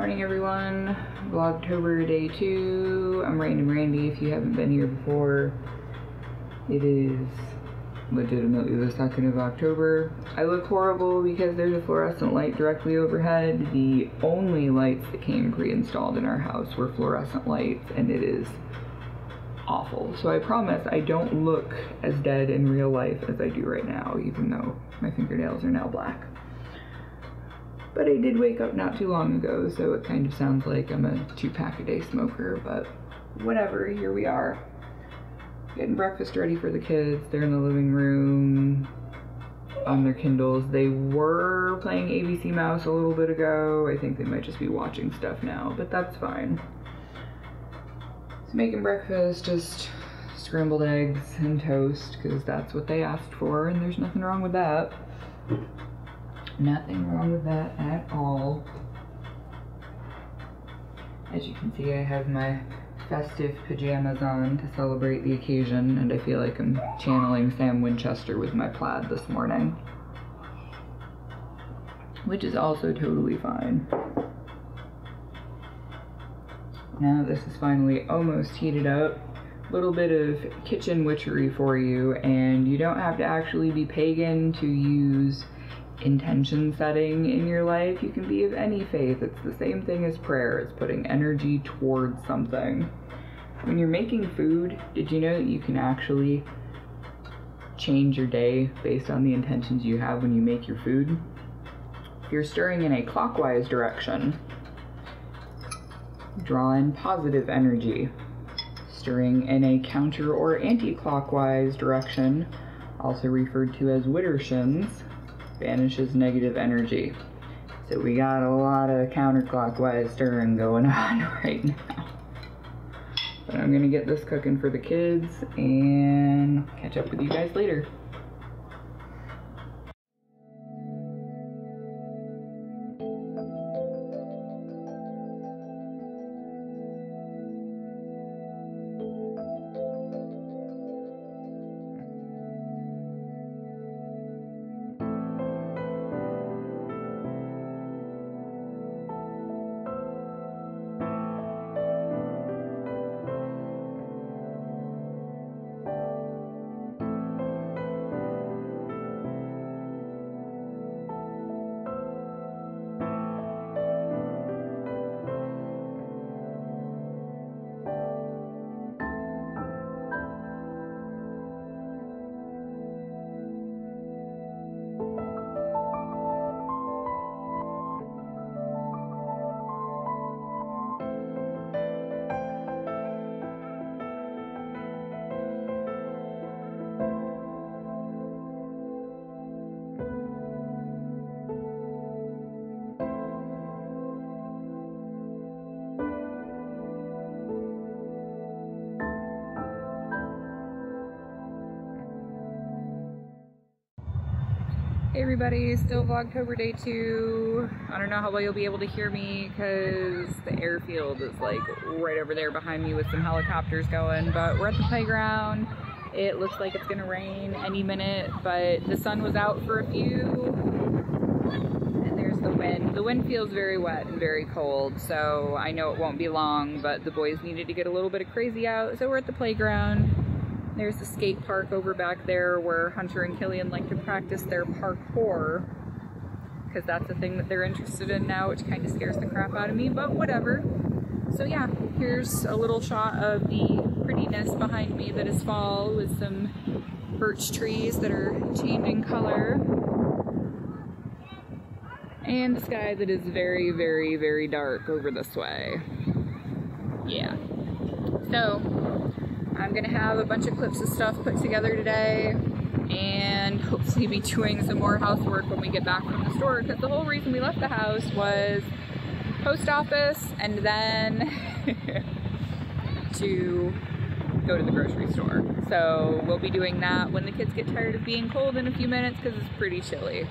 Morning everyone, Vlogtober day 2. I'm Random Randy if you haven't been here before. It is legitimately the 2nd of October. I look horrible because there's a fluorescent light directly overhead. The only lights that came pre-installed in our house were fluorescent lights and it is awful. So I promise I don't look as dead in real life as I do right now, even though my fingernails are now black. But I did wake up not too long ago, so it kind of sounds like I'm a 2-pack-a-day smoker, but whatever, here we are. Getting breakfast ready for the kids. They're in the living room on their Kindles. They were playing ABC Mouse a little bit ago. I think they might just be watching stuff now, but that's fine. So making breakfast, just scrambled eggs and toast, because that's what they asked for, and there's nothing wrong with that. Nothing wrong with that at all. As you can see, I have my festive pajamas on to celebrate the occasion, and I feel like I'm channeling Sam Winchester with my plaid this morning, which is also totally fine. Now this is finally almost heated up. A little bit of kitchen witchery for you, and you don't have to actually be pagan to use intention setting in your life. You can be of any faith. It's the same thing as prayer. It's putting energy towards something. When you're making food, did you know that you can actually change your day based on the intentions you have when you make your food? If you're stirring in a clockwise direction, draw in positive energy. Stirring in a counter or anti-clockwise direction, also referred to as widdershins, banishes negative energy. So we got a lot of counterclockwise stirring going on right now. But I'm gonna get this cooking for the kids and catch up with you guys later. Hey everybody, still Vlogtober day 2. I don't know how well you'll be able to hear me because the airfield is like right over there behind me with some helicopters going, but we're at the playground. It looks like it's gonna rain any minute, but the sun was out for a few, and there's the wind. The wind feels very wet and very cold, so I know it won't be long, but the boys needed to get a little bit of crazy out, so we're at the playground. There's the skate park over back there where Hunter and Killian like to practice their parkour, because that's the thing that they're interested in now, which kind of scares the crap out of me, but whatever. So yeah, here's a little shot of the prettiness behind me that is fall, with some birch trees that are changing color, and the sky that is very, very, very dark over this way. Yeah. So I'm gonna have a bunch of clips of stuff put together today and hopefully be doing some more housework when we get back from the store, because the whole reason we left the house was post office and then to go to the grocery store. So we'll be doing that when the kids get tired of being cold in a few minutes, because it's pretty chilly.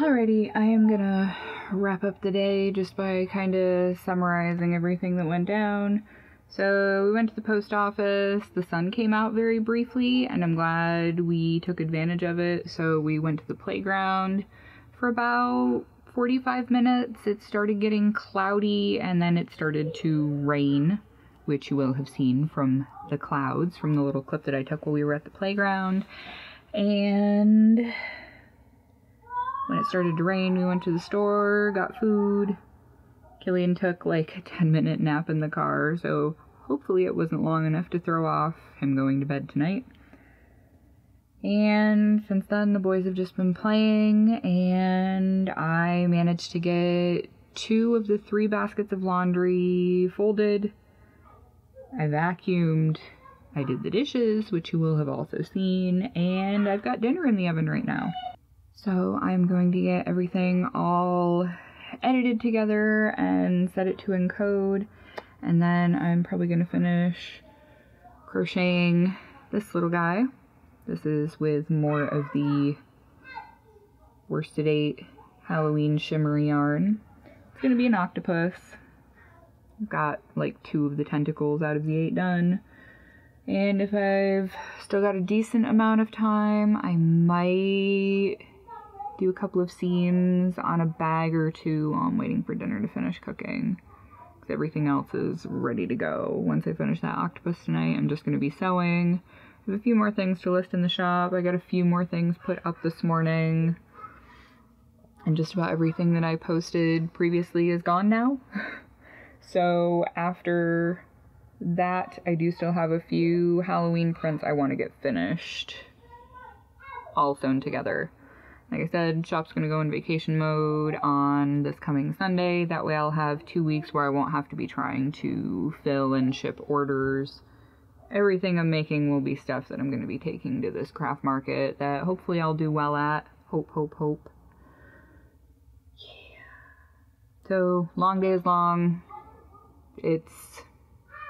Alrighty, I am gonna wrap up the day just by kind of summarizing everything that went down. So we went to the post office. The sun came out very briefly, and I'm glad we took advantage of it. So we went to the playground for about 45 minutes. It started getting cloudy, and then it started to rain, which you will have seen from the clouds from the little clip that I took while we were at the playground. And when it started to rain, we went to the store, got food. Killian took like a 10-minute nap in the car, so hopefully it wasn't long enough to throw off him going to bed tonight. And since then, the boys have just been playing, and I managed to get 2 of the 3 baskets of laundry folded. I vacuumed. I did the dishes, which you will have also seen, and I've got dinner in the oven right now. So I'm going to get everything all edited together and set it to encode, and then I'm probably going to finish crocheting this little guy. This is with more of the worsted 8 Halloween shimmery yarn. It's going to be an octopus. I've got like 2 of the tentacles out of the 8 done. And if I've still got a decent amount of time, I might do a couple of seams on a bag or 2 while I'm waiting for dinner to finish cooking. Because everything else is ready to go. Once I finish that octopus tonight, I'm just going to be sewing. I have a few more things to list in the shop. I got a few more things put up this morning. And just about everything that I posted previously is gone now. So after that, I do still have a few Halloween prints I want to get finished, all sewn together. Like I said, shop's going to go in vacation mode on this coming Sunday. That way I'll have 2 weeks where I won't have to be trying to fill and ship orders. Everything I'm making will be stuff that I'm going to be taking to this craft market that hopefully I'll do well at. Hope, hope, hope. Yeah. So, long day is long. It's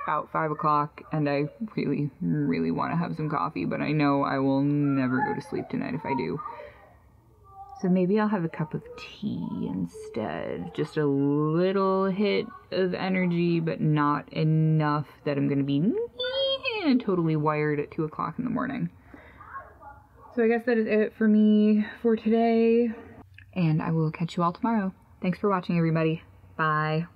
about 5 o'clock, and I really, really want to have some coffee, but I know I will never go to sleep tonight if I do. So maybe I'll have a cup of tea instead. Just a little hit of energy, but not enough that I'm going to be totally wired at 2 o'clock in the morning. So I guess that is it for me for today, and I will catch you all tomorrow. Thanks for watching, everybody. Bye.